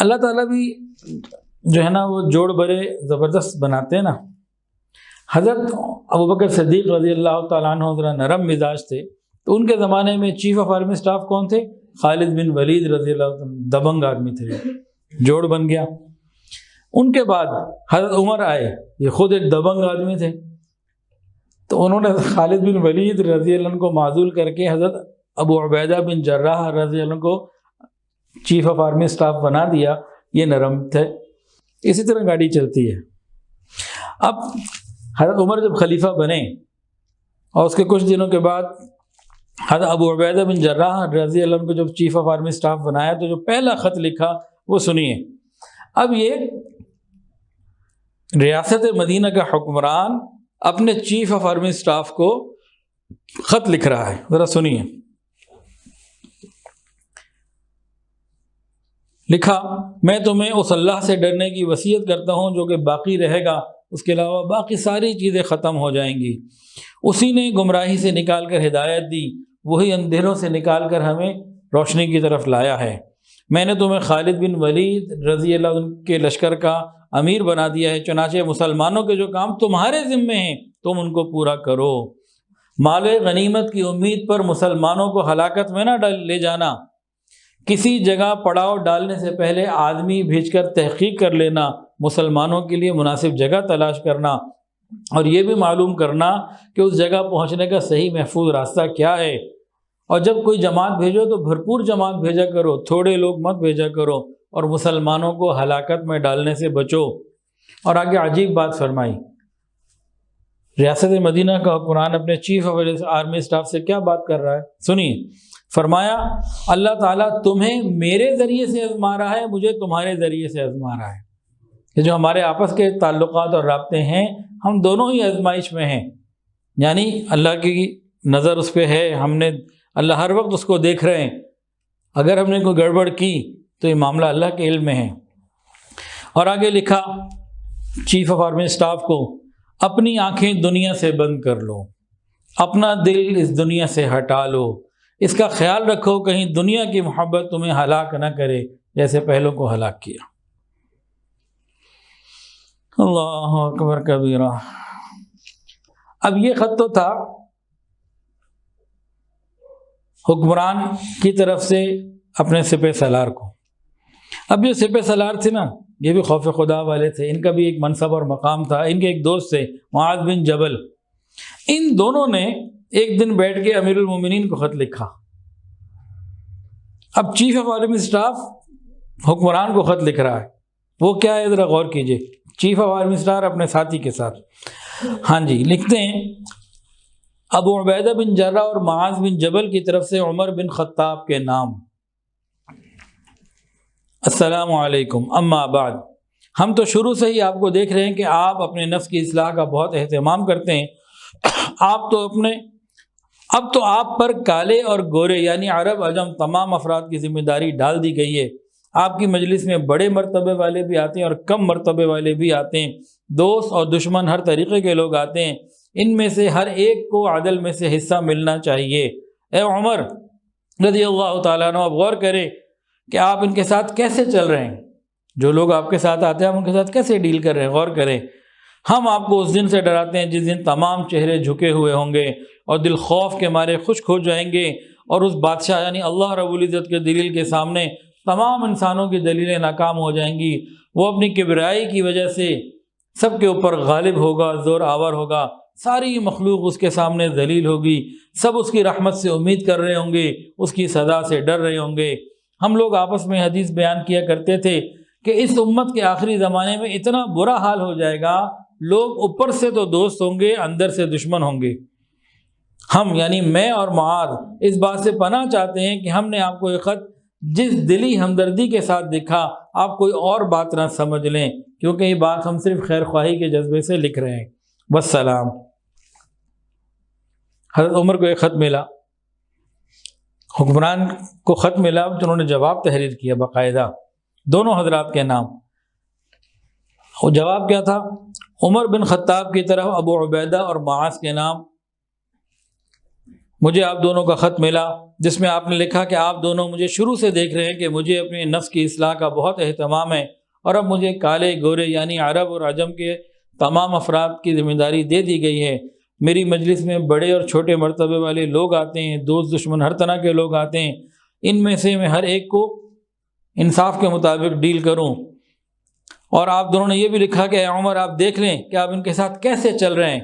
اللہ تعالیٰ بھی جو ہے نا وہ جوڑ بڑے زبردست بناتے ہیں نا. حضرت ابوبکر صدیق رضی اللہ تعالیٰ عنہ ذرا نرم مزاج تھے، تو ان کے زمانے میں چیف آف آرمی اسٹاف کون تھے؟ خالد بن ولید رضی اللہ عنہ. دبنگ آدمی تھے، جوڑ بن گیا. ان کے بعد حضرت عمر آئے، یہ خود ایک دبنگ آدمی تھے، تو انہوں نے خالد بن ولید رضی اللہ عنہ کو معزول کر کے حضرت ابو عبیدہ بن جراح رضی اللہ عنہ کو چیف آف آرمی اسٹاف بنا دیا. یہ نرم تھے. اسی طرح گاڑی چلتی ہے. اب حضرت عمر جب خلیفہ بنے اور اس کے کچھ دنوں کے بعد حضرت ابو عبیدہ بن جراح رضی اللہ عنہ کو جب چیف آف آرمی اسٹاف بنایا تو جو پہلا خط لکھا وہ سنیے. اب یہ ریاست مدینہ کا حکمران اپنے چیف آف آرمی اسٹاف کو خط لکھ رہا ہے، ذرا سنیے. لکھا، میں تمہیں اس اللہ سے ڈرنے کی وصیت کرتا ہوں جو کہ باقی رہے گا، اس کے علاوہ باقی ساری چیزیں ختم ہو جائیں گی. اسی نے گمراہی سے نکال کر ہدایت دی، وہی اندھیروں سے نکال کر ہمیں روشنی کی طرف لایا ہے. میں نے تمہیں خالد بن ولید رضی اللہ عنہ کے لشکر کا امیر بنا دیا ہے، چنانچہ مسلمانوں کے جو کام تمہارے ذمے ہیں تم ان کو پورا کرو. مال غنیمت کی امید پر مسلمانوں کو ہلاکت میں نہ لے جانا. کسی جگہ پڑاؤ ڈالنے سے پہلے آدمی بھیج کر تحقیق کر لینا، مسلمانوں کے لیے مناسب جگہ تلاش کرنا، اور یہ بھی معلوم کرنا کہ اس جگہ پہنچنے کا صحیح محفوظ راستہ کیا ہے. اور جب کوئی جماعت بھیجو تو بھرپور جماعت بھیجا کرو، تھوڑے لوگ مت بھیجا کرو، اور مسلمانوں کو ہلاکت میں ڈالنے سے بچو. اور آگے عجیب بات فرمائی. ریاست مدینہ کا حکمران اپنے چیف آف آرمی اسٹاف سے کیا بات کر رہا ہے، سنیے. فرمایا، اللہ تعالیٰ تمہیں میرے ذریعے سے آزما رہا ہے، مجھے تمہارے ذریعے سے آزما رہا ہے. کہ جو ہمارے آپس کے تعلقات اور رابطے ہیں، ہم دونوں ہی آزمائش میں ہیں. یعنی اللہ کی نظر اس پہ ہے، ہم نے اللہ ہر وقت اس کو دیکھ رہے ہیں. اگر ہم نے کوئی گڑبڑ کی تو یہ معاملہ اللہ کے علم میں ہے. اور آگے لکھا چیف آف آرمی اسٹاف کو، اپنی آنکھیں دنیا سے بند کر لو، اپنا دل اس دنیا سے ہٹا لو. اس کا خیال رکھو کہیں دنیا کی محبت تمہیں ہلاک نہ کرے جیسے پہلوں کو ہلاک کیا. اللہ اکبر کبیرہ. اب یہ خط تو تھا حکمران کی طرف سے اپنے سپہ سالار کو. اب جو سپہ سالار تھے نا، یہ بھی خوف خدا والے تھے، ان کا بھی ایک منصب اور مقام تھا. ان کے ایک دوست تھے معاذ بن جبل. ان دونوں نے ایک دن بیٹھ کے امیر المومنین کو خط لکھا. اب چیف آف آرمی اسٹاف حکمران کو خط لکھ رہا ہے. وہ کیا ہے ذرا غور کیجئے. چیف آف آرمی اسٹاف اپنے ساتھی کے ساتھ، ہاں جی، لکھتے ہیں ابو عبیدہ بن جراح اور معاذ بن جبل کی طرف سے عمر بن خطاب کے نام. السلام علیکم، اما بعد. ہم تو شروع سے ہی آپ کو دیکھ رہے ہیں کہ آپ اپنے نفس کی اصلاح کا بہت اہتمام کرتے ہیں. اب تو آپ پر کالے اور گورے یعنی عرب عجم تمام افراد کی ذمہ داری ڈال دی گئی ہے. آپ کی مجلس میں بڑے مرتبے والے بھی آتے ہیں اور کم مرتبے والے بھی آتے ہیں، دوست اور دشمن ہر طریقے کے لوگ آتے ہیں. ان میں سے ہر ایک کو عدل میں سے حصہ ملنا چاہیے. اے عمر رضی اللہ تعالیٰ عنہ، آپ غور کریں کہ آپ ان کے ساتھ کیسے چل رہے ہیں. جو لوگ آپ کے ساتھ آتے ہیں آپ ان کے ساتھ کیسے ڈیل کر رہے ہیں، غور کریں. ہم آپ کو اس دن سے ڈراتے ہیں جس دن تمام چہرے جھکے ہوئے ہوں گے اور دل خوف کے مارے خشک ہو جائیں گے، اور اس بادشاہ یعنی اللہ رب العزت کے دلیل کے سامنے تمام انسانوں کی دلیلیں ناکام ہو جائیں گی. وہ اپنی کبریائی کی وجہ سے سب کے اوپر غالب ہوگا، زور آور ہوگا، ساری مخلوق اس کے سامنے ذلیل ہوگی. سب اس کی رحمت سے امید کر رہے ہوں گے، اس کی سزا سے ڈر رہے ہوں گے. ہم لوگ آپس میں حدیث بیان کیا کرتے تھے کہ اس امت کے آخری زمانے میں اتنا برا حال ہو جائے گا، لوگ اوپر سے تو دوست ہوں گے، اندر سے دشمن ہوں گے. ہم یعنی میں اور معاذ اس بات سے پناہ چاہتے ہیں کہ ہم نے آپ کو یہ خط جس دلی ہمدردی کے ساتھ لکھا، آپ کوئی اور بات نہ سمجھ لیں، کیونکہ یہ بات ہم صرف خیر خواہی کے جذبے سے لکھ رہے ہیں. والسلام. حضرت عمر کو ایک خط ملا، حکمران کو خط ملا، جنہوں نے جواب تحریر کیا باقاعدہ، دونوں حضرات کے نام. وہ جواب کیا تھا؟ عمر بن خطاب کی طرف ابو عبیدہ اور معاذ کے نام مجھے آپ دونوں کا خط ملا جس میں آپ نے لکھا کہ آپ دونوں مجھے شروع سے دیکھ رہے ہیں کہ مجھے اپنے نفس کی اصلاح کا بہت اہتمام ہے، اور اب مجھے کالے گورے یعنی عرب اور عجم کے تمام افراد کی ذمہ داری دے دی گئی ہے۔ میری مجلس میں بڑے اور چھوٹے مرتبے والے لوگ آتے ہیں، دوست دشمن ہر طرح کے لوگ آتے ہیں، ان میں سے میں ہر ایک کو انصاف کے مطابق ڈیل کروں۔ اور آپ دونوں نے یہ بھی لکھا کہ اے عمر آپ دیکھ لیں کہ آپ ان کے ساتھ کیسے چل رہے ہیں،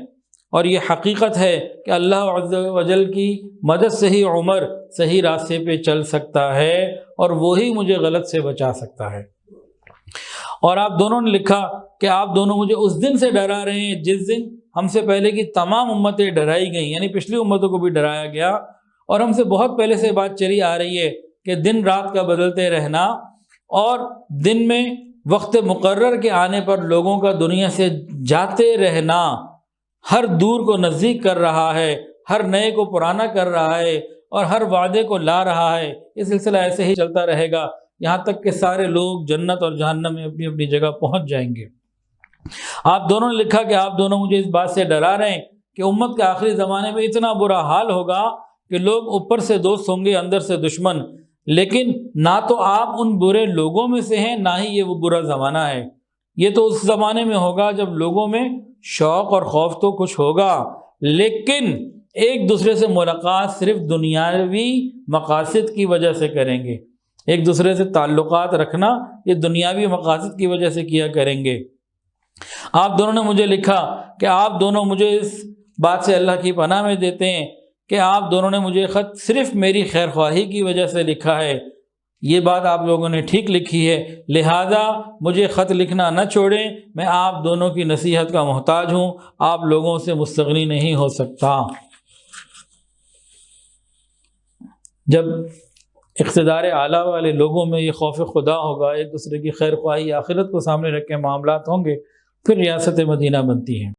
اور یہ حقیقت ہے کہ اللہ عز و جل کی مدد سے ہی عمر صحیح راستے پہ چل سکتا ہے، اور وہی مجھے غلط سے بچا سکتا ہے۔ اور آپ دونوں نے لکھا کہ آپ دونوں مجھے اس دن سے ڈرا رہے ہیں جس دن ہم سے پہلے کی تمام امتیں ڈرائی گئیں، یعنی پچھلی امتوں کو بھی ڈرایا گیا، اور ہم سے بہت پہلے سے بات چلی آ رہی ہے کہ دن رات کا بدلتے رہنا، اور دن میں وقت مقرر کے آنے پر لوگوں کا دنیا سے جاتے رہنا ہر دور کو نزدیک کر رہا ہے، ہر نئے کو پرانا کر رہا ہے، اور ہر وعدے کو لا رہا ہے۔ یہ سلسلہ ایسے ہی چلتا رہے گا یہاں تک کہ سارے لوگ جنت اور جہنم میں اپنی اپنی جگہ پہنچ جائیں گے۔ آپ دونوں نے لکھا کہ آپ دونوں مجھے اس بات سے ڈرا رہے ہیں کہ امت کے آخری زمانے میں اتنا برا حال ہوگا کہ لوگ اوپر سے دوست ہوں گے، اندر سے دشمن، لیکن نہ تو آپ ان برے لوگوں میں سے ہیں، نہ ہی یہ وہ برا زمانہ ہے۔ یہ تو اس زمانے میں ہوگا جب لوگوں میں شوق اور خوف تو کچھ ہوگا، لیکن ایک دوسرے سے ملاقات صرف دنیاوی مقاصد کی وجہ سے کریں گے۔ ایک دوسرے سے تعلقات رکھنا یہ دنیاوی مقاصد کی وجہ سے کیا کریں گے۔ آپ دونوں نے مجھے لکھا کہ آپ دونوں مجھے اس بات سے اللہ کی پناہ میں دیتے ہیں کہ آپ دونوں نے مجھے خط صرف میری خیر خواہی کی وجہ سے لکھا ہے۔ یہ بات آپ لوگوں نے ٹھیک لکھی ہے، لہذا مجھے خط لکھنا نہ چھوڑیں، میں آپ دونوں کی نصیحت کا محتاج ہوں، آپ لوگوں سے مستغنی نہیں ہو سکتا۔ جب اقتدار اعلیٰ والے لوگوں میں یہ خوف خدا ہوگا، ایک دوسرے کی خیر خواہی آخرت کو سامنے رکھ کے معاملات ہوں گے، پھر ریاست مدینہ بنتی ہے۔